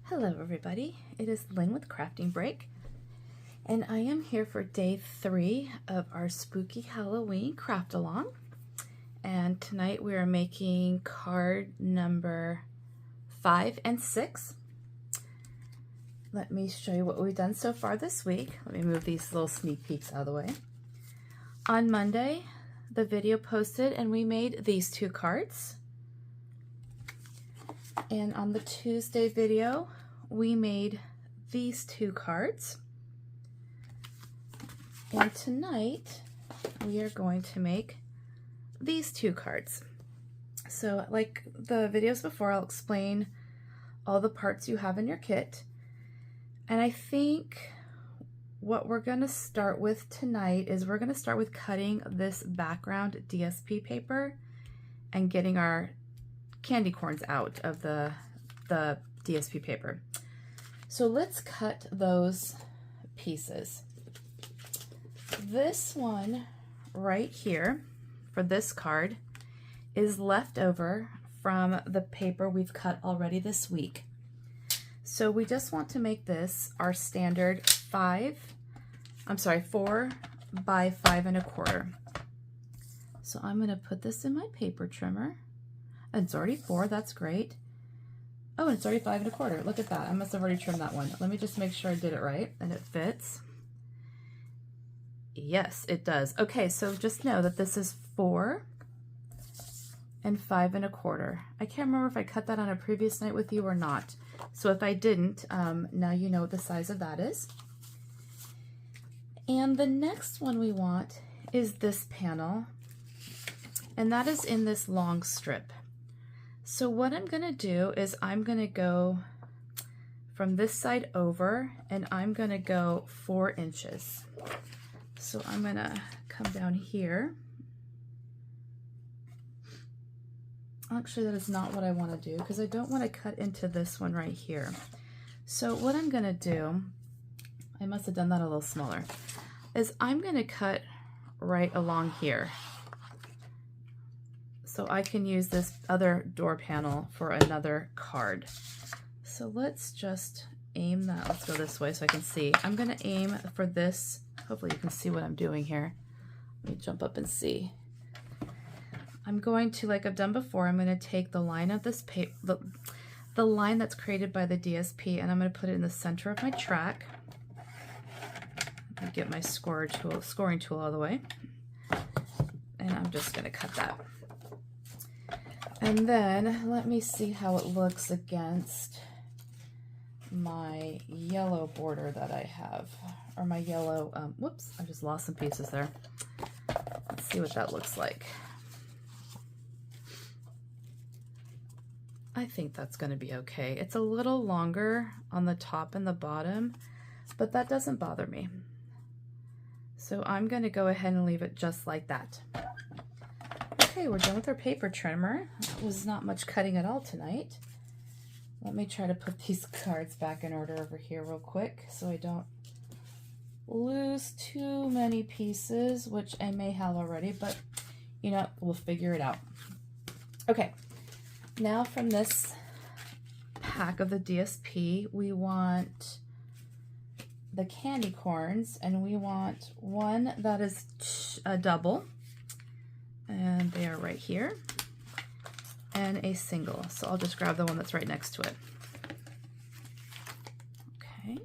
Hello everybody, it is Lynn with Crafting Break, and I am here for day 3 of our spooky Halloween craft along. And tonight we are making card number 5 and 6. Let me show you what we've done so far this week. Let me move these little sneak peeks out of the way. On Monday, the video posted and we made these 2 cards. And on the Tuesday video, we made these 2 cards. And tonight, we are going to make these 2 cards. So like the videos before, I'll explain all the parts you have in your kit. And I think what we're going to start with tonight is we're going to start with cutting this background DSP paper and getting our candy corns out of the DSP paper. So let's cut those pieces. This one right here for this card is left over from the paper we've cut already this week. So we just want to make this our standard 4 by 5 1/4. So I'm going to put this in my paper trimmer. And it's already 4, that's great. Oh, and it's already 5 1/4. Look at that. I must have already trimmed that one. Let me just make sure I did it right and it fits. Yes, it does. Okay, so just know that this is 4 and 5 1/4. I can't remember if I cut that on a previous night with you or not. So if I didn't, now you know what the size of that is. And the next one we want is this panel, and that is in this long strip. So what I'm going to do is I'm going to go from this side over, and I'm going to go 4 inches. So I'm going to come down here. Actually, that is not what I want to do because I don't want to cut into this one right here. So what I'm going to do, I must have done that a little smaller, is I'm going to cut right along here. So I can use this other door panel for another card. So let's just aim that. Let's go this way so I can see. I'm going to aim for this. Hopefully you can see what I'm doing here. Let me jump up and see. I'm going to, like I've done before, I'm going to take the line of this paper, the line that's created by the DSP, and I'm going to put it in the center of my track. Get my scoring tool out of the way. And I'm just going to cut that. And then let me see how it looks against my yellow border that I have, or my yellow, whoops, I just lost some pieces there. Let's see what that looks like. I think that's going to be okay. It's a little longer on the top and the bottom, but that doesn't bother me. So I'm going to go ahead and leave it just like that. Okay, we're done with our paper trimmer. That was not much cutting at all tonight. Let me try to put these cards back in order over here real quick so I don't lose too many pieces, which I may have already, but you know, we'll figure it out. Okay, now from this pack of the DSP, we want the candy corns, and we want one that is a double, and they are right here, and a single. So I'll just grab the one that's right next to it. Okay,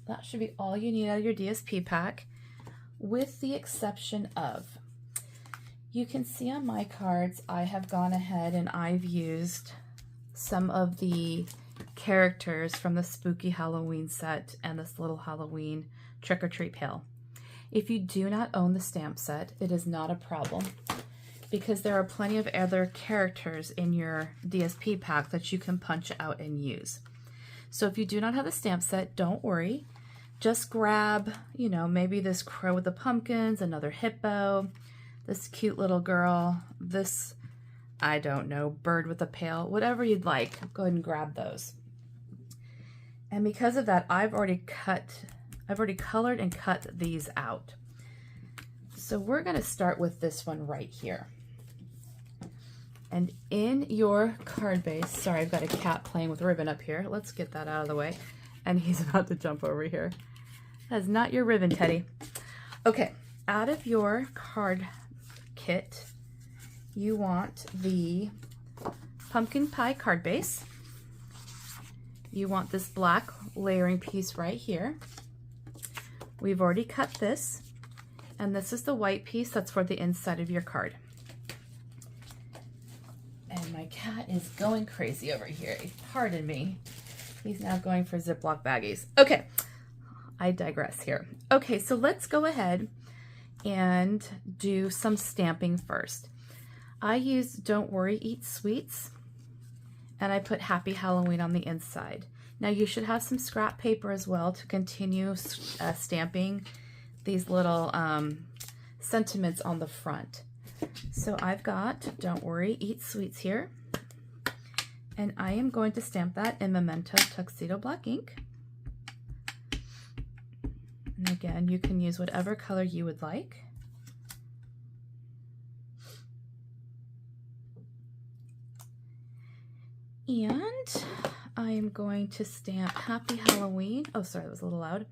that should be all you need out of your DSP pack, with the exception of, you can see on my cards, I have gone ahead and I've used some of the characters from the spooky Halloween set and this little Halloween trick-or-treat pail. If you do not own the stamp set, it is not a problem, because there are plenty of other characters in your DSP pack that you can punch out and use. So if you do not have the stamp set, don't worry. Just grab, you know, maybe this crow with the pumpkins, another hippo, this cute little girl, this, I don't know, bird with a pail, whatever you'd like, go ahead and grab those. And because of that, I've already colored and cut these out. So we're going to start with this one right here. And in your card base, sorry, I've got a cat playing with ribbon up here. Let's get that out of the way. And he's about to jump over here. That's not your ribbon, Teddy. Okay, out of your card kit, you want the pumpkin pie card base. You want this black layering piece right here. We've already cut this, and this is the white piece that's for the inside of your card. And my cat is going crazy over here. Pardon me. He's now going for Ziploc baggies. Okay, I digress here. Okay, so let's go ahead and do some stamping first. I used Don't Worry, Eat Sweets, and I put Happy Halloween on the inside. Now you should have some scrap paper as well to continue stamping these little sentiments on the front. So I've got Don't Worry, Eat Sweets here, and I am going to stamp that in Memento Tuxedo Black ink. And again, you can use whatever color you would like. And I am going to stamp Happy Halloween. Oh, sorry, that was a little loud.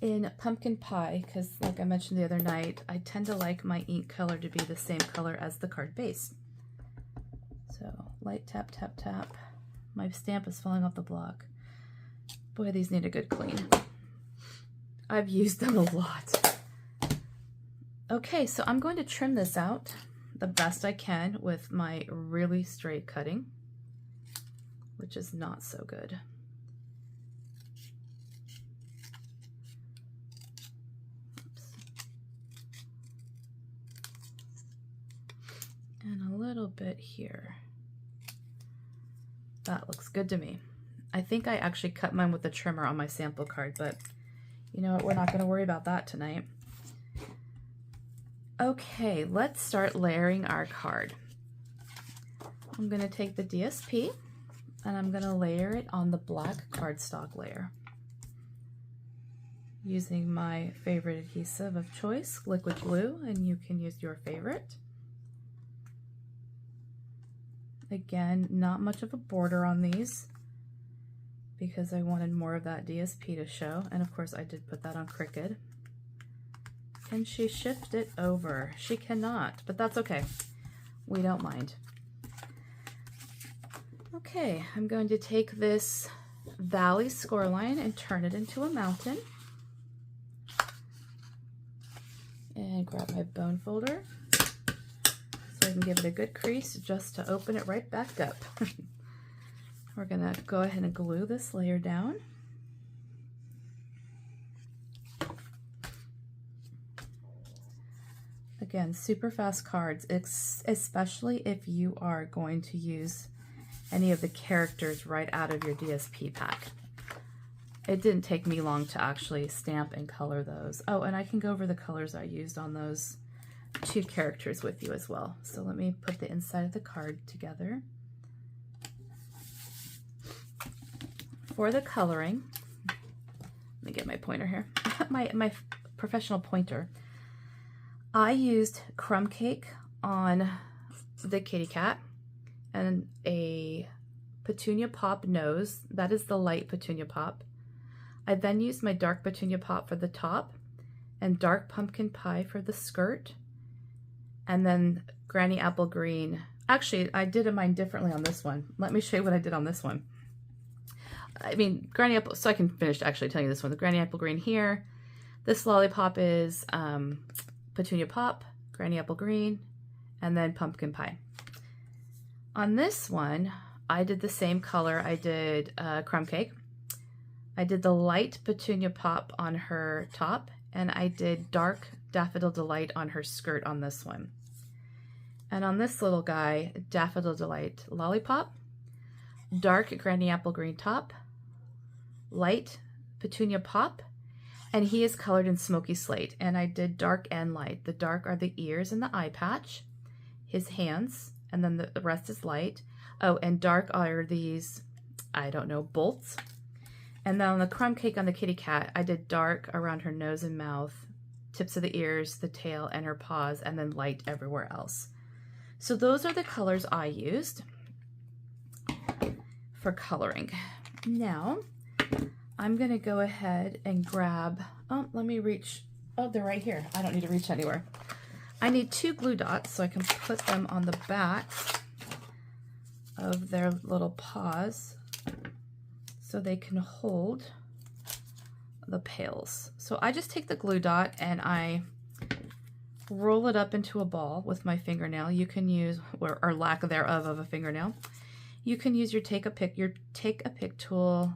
In Pumpkin Pie, because like I mentioned the other night, I tend to like my ink color to be the same color as the card base. So light tap, tap, tap. My stamp is falling off the block. Boy, these need a good clean. I've used them a lot. Okay, so I'm going to trim this out the best I can with my really straight cutting, which is not so good. And a little bit here. That looks good to me. I think I actually cut mine with the trimmer on my sample card, but you know what, we're not going to worry about that tonight. Okay, let's start layering our card. I'm going to take the DSP and I'm going to layer it on the black cardstock layer using my favorite adhesive of choice, liquid glue, and you can use your favorite. Again, not much of a border on these because I wanted more of that DSP to show, and of course I did put that on Cricut. Can she shift it over? She cannot, but that's okay. We don't mind. Okay, I'm going to take this valley scoreline and turn it into a mountain. And grab my bone folder so I can give it a good crease just to open it right back up. We're gonna go ahead and glue this layer down. Again, super fast cards, especially if you are going to use any of the characters right out of your DSP pack. It didn't take me long to actually stamp and color those. Oh, and I can go over the colors I used on those two characters with you as well. So let me put the inside of the card together. For the coloring, let me get my pointer here, my professional pointer. I used crumb cake on the kitty cat and a Petunia Pop nose. That is the light Petunia Pop. I then used my dark Petunia Pop for the top and dark Pumpkin Pie for the skirt. And then Granny Apple Green. Actually, I did mine differently on this one. Let me show you what I did on this one. I mean, Granny Apple, so I can finish actually telling you this one. The Granny Apple Green here. This lollipop is Petunia Pop, Granny Apple Green, and then Pumpkin Pie. On this one, I did the same color. I did Crumb Cake. I did the light Petunia Pop on her top, and I did dark Daffodil Delight on her skirt on this one. And on this little guy, Daffodil Delight Lollipop, dark Granny Apple Green top, light Petunia Pop, and he is colored in Smoky Slate. And I did dark and light. The dark are the ears and the eye patch, his hands, and then the rest is light. Oh, and dark are these, I don't know, bolts. And then on the Crumb Cake on the kitty cat, I did dark around her nose and mouth, tips of the ears, the tail, and her paws, and then light everywhere else. So those are the colors I used for coloring. Now I'm gonna go ahead and grab, oh, let me reach, oh, they're right here. I don't need to reach anywhere. I need 2 glue dots so I can put them on the back of their little paws so they can hold the pails. So I just take the glue dot and I roll it up into a ball with my fingernail. You can use, or lack thereof of a fingernail. You can use your take a pick tool,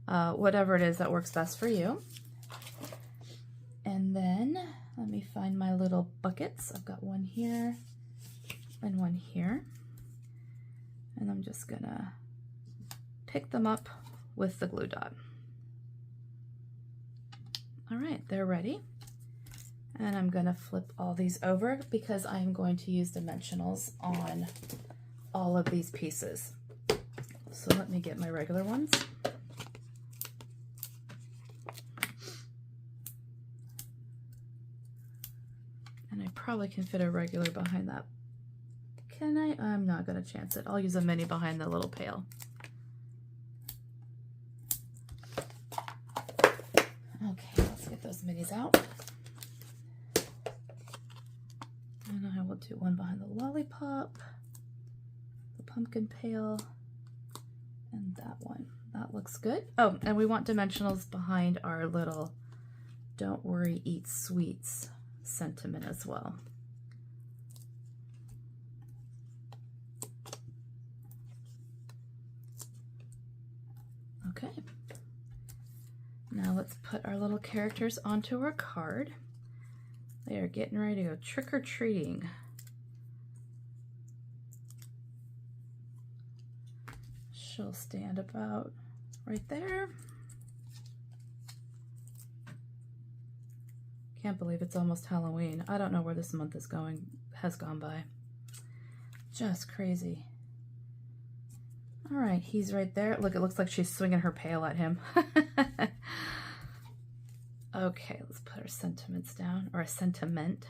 whatever it is that works best for you. And then let me find my little buckets. I've got one here and one here. And I'm just gonna pick them up with the glue dot. All right, they're ready. And I'm gonna flip all these over because I'm going to use dimensionals on all of these pieces. So let me get my regular ones. And I probably can fit a regular behind that. Can I? I'm not gonna chance it. I'll use a mini behind the little pail. Okay, let's get those minis out. And I will do one behind the lollipop, the pumpkin pail, and that one. That looks good. Oh, and we want dimensionals behind our little "Don't worry, eat sweets" sentiment as well. Okay. Now let's put our little characters onto our card. They are getting ready to go trick-or-treating. She'll stand about right there. Can't believe it's almost Halloween. I don't know where this month is going, has gone by. Just crazy. All right, he's right there. Look, it looks like she's swinging her pail at him. Okay, let's put our sentiments down, or a sentiment.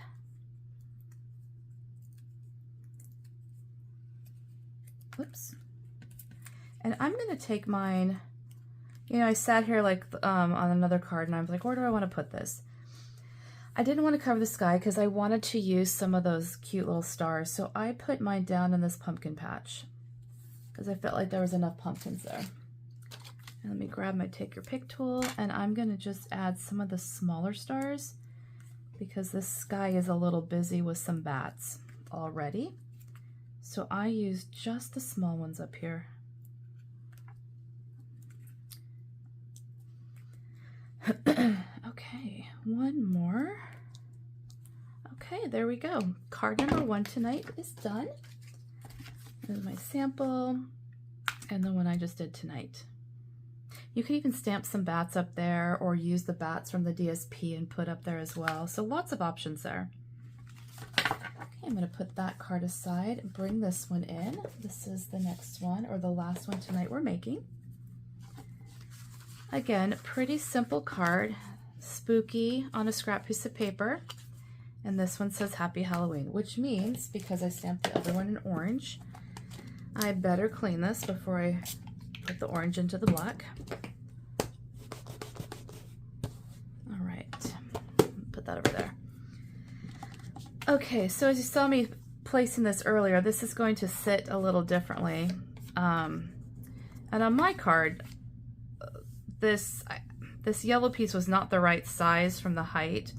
Whoops. And I'm gonna take mine, you know, I sat here like on another card and I was like, where do I want to put this? I didn't want to cover the sky because I wanted to use some of those cute little stars. So I put mine down in this pumpkin patch because I felt like there was enough pumpkins there. And let me grab my take your pick tool and I'm gonna just add some of the smaller stars because this sky is a little busy with some bats already. So I use just the small ones up here. Okay, one more. Okay, there we go. Card number 1 tonight is done. There's my sample and the one I just did tonight. You can even stamp some bats up there or use the bats from the DSP and put up there as well. So lots of options there. Okay, I'm going to put that card aside and bring this one in. This is the next one, or the last one tonight we're making. Again, pretty simple card, spooky on a scrap piece of paper. And this one says Happy Halloween, which means, because I stamped the other one in orange, I better clean this before I put the orange into the black. All right, put that over there. Okay, so as you saw me placing this earlier, this is going to sit a little differently. And on my card, this yellow piece was not the right size from the height.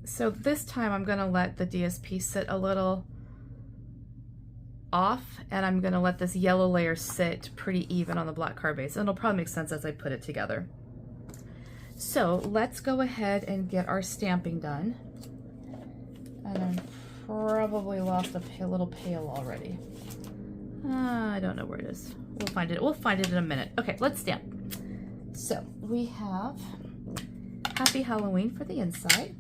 So this time I'm gonna let the DSP sit a little off and I'm gonna let this yellow layer sit pretty even on the black card base. And it'll probably make sense as I put it together. So let's go ahead and get our stamping done. And I probably lost a little pail already. I don't know where it is. We'll find it. We'll find it in a minute. Okay, let's stamp. So we have Happy Halloween for the inside.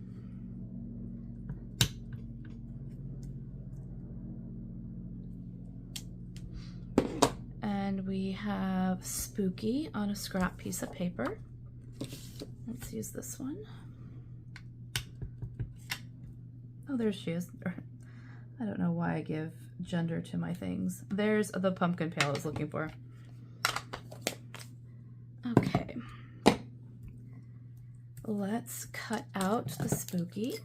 And we have Spooky on a scrap piece of paper. Let's use this one. Oh, there she is. I don't know why I give gender to my things. There's the pumpkin pail I was looking for. Okay. Let's cut out the spooky.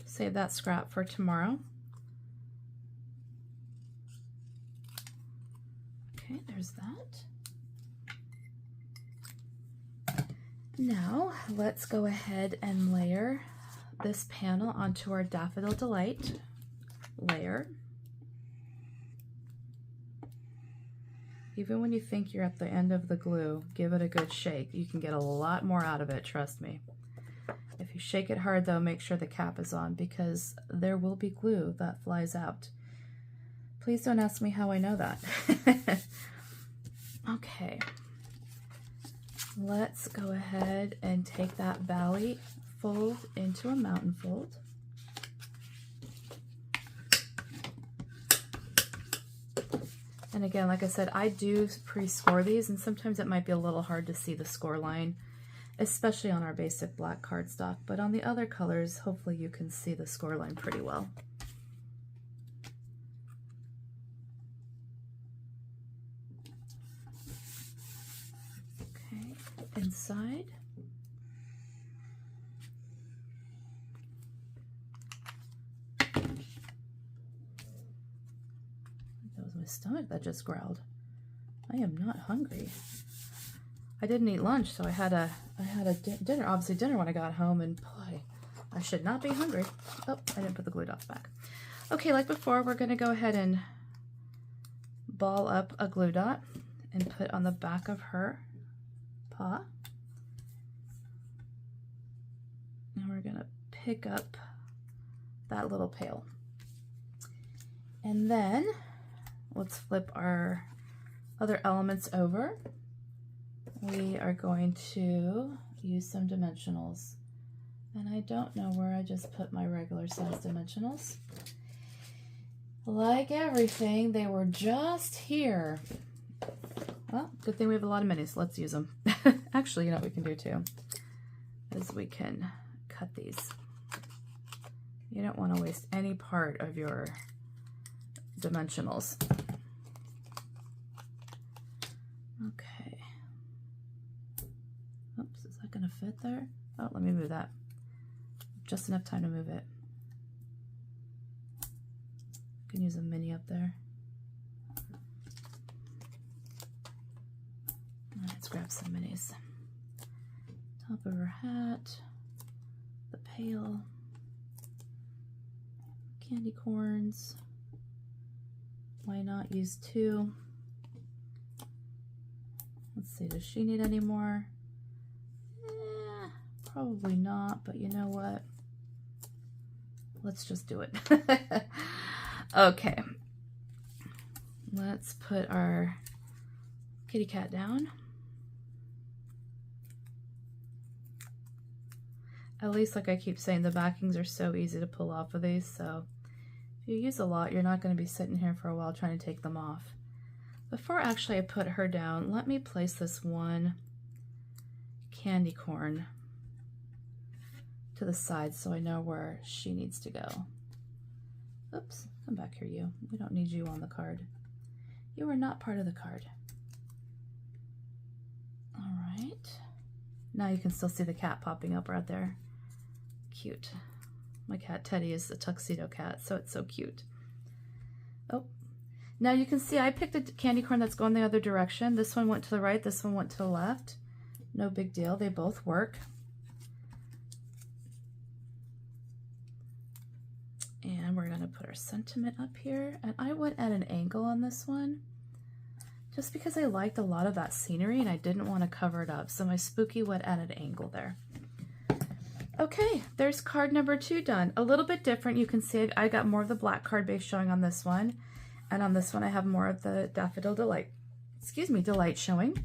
Save that scrap for tomorrow. Okay, there's that. Now, let's go ahead and layer this panel onto our Daffodil Delight layer. Even when you think you're at the end of the glue, give it a good shake. You can get a lot more out of it, trust me. If you shake it hard though, make sure the cap is on because there will be glue that flies out. Please don't ask me how I know that. Okay, let's go ahead and take that valley fold into a mountain fold. And again, like I said, I do pre-score these, and sometimes it might be a little hard to see the score line, especially on our basic black cardstock, but on the other colors, hopefully you can see the score line pretty well. Okay, inside. That was my stomach that just growled. I am not hungry. I didn't eat lunch, so I had a dinner, obviously dinner when I got home, and boy, I should not be hungry. Oh, I didn't put the glue dots back. Okay, like before, we're gonna go ahead and ball up a glue dot and put on the back of her paw. And we're gonna pick up that little pail. And then let's flip our other elements over. We are going to use some dimensionals. And I don't know where I just put my regular size dimensionals. Like everything, they were just here. Well, good thing we have a lot of minis. Let's use them. Actually, you know what we can do too, is we can cut these. You don't want to waste any part of your dimensionals. Okay. Oops, is that going to fit there? Oh, let me move that. Just enough time to move it. I can use a mini up there. Let's grab some minis. Top of her hat, the pail, candy corns. Why not use two? Let's see, does she need any more? Probably not, but you know what? Let's just do it. Okay. Let's put our kitty cat down. At least, like I keep saying, the backings are so easy to pull off of these, so if you use a lot, you're not going to be sitting here for a while trying to take them off. Before actually I put her down, let me place this one candy corn to the side so I know where she needs to go. Oops, come back here, you. We don't need you on the card. You are not part of the card. All right. Now you can still see the cat popping up right there. Cute. My cat Teddy is a tuxedo cat, so it's so cute. Oh, now you can see I picked a candy corn that's going the other direction. This one went to the right, this one went to the left. No big deal, they both work. And we're gonna put our sentiment up here. And I went at an angle on this one just because I liked a lot of that scenery and I didn't want to cover it up. So my spooky went at an angle there. Okay, there's card number 2 done. A little bit different. You can see I got more of the black card base showing on this one. And on this one, I have more of the Daffodil Delight, Delight showing.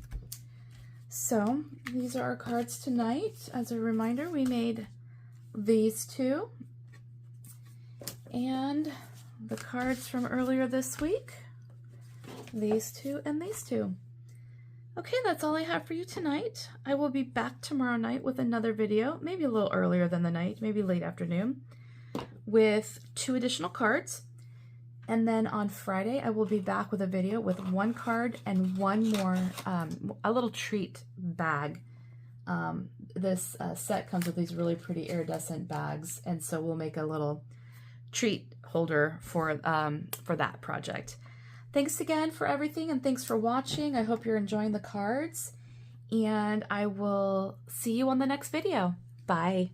So these are our cards tonight. As a reminder, we made these 2. And the cards from earlier this week, these 2 and these 2. Okay, that's all I have for you tonight. I will be back tomorrow night with another video, maybe a little earlier than the night, maybe late afternoon, with 2 additional cards. And then on Friday, I will be back with a video with 1 card and 1 more, a little treat bag. This set comes with these really pretty iridescent bags, and so we'll make a little treat holder for that project. Thanks again for everything, and thanks for watching. I hope you're enjoying the cards, and I will see you on the next video. Bye.